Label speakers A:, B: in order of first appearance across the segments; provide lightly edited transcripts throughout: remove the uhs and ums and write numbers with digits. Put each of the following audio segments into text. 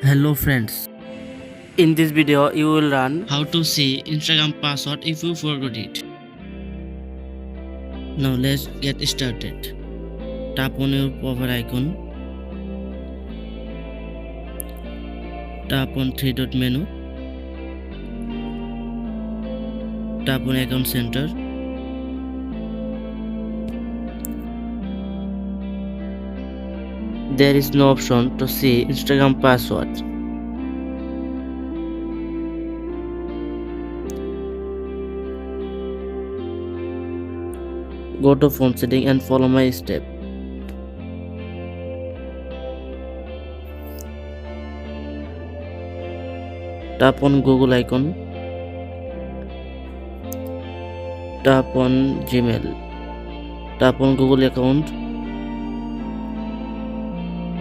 A: Hello friends, in this video you will learn how to see Instagram password if you forgot it. Now let's get started. Tap on your profile icon, tap on three dot menu, tap on account center, there is no option to see Instagram password. Go to phone setting and follow my step. Tap on Google icon, tap on Gmail, tap on Google account,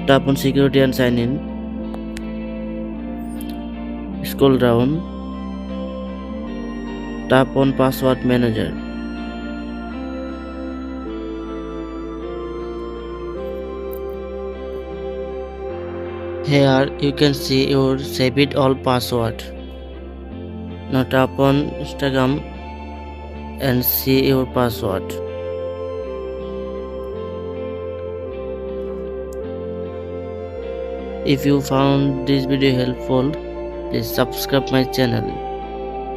A: tap on security and sign in, scroll down, tap on password manager. Here you can see your save it all password. Now tap on Instagram and see your password. If you found this video helpful, please subscribe my channel.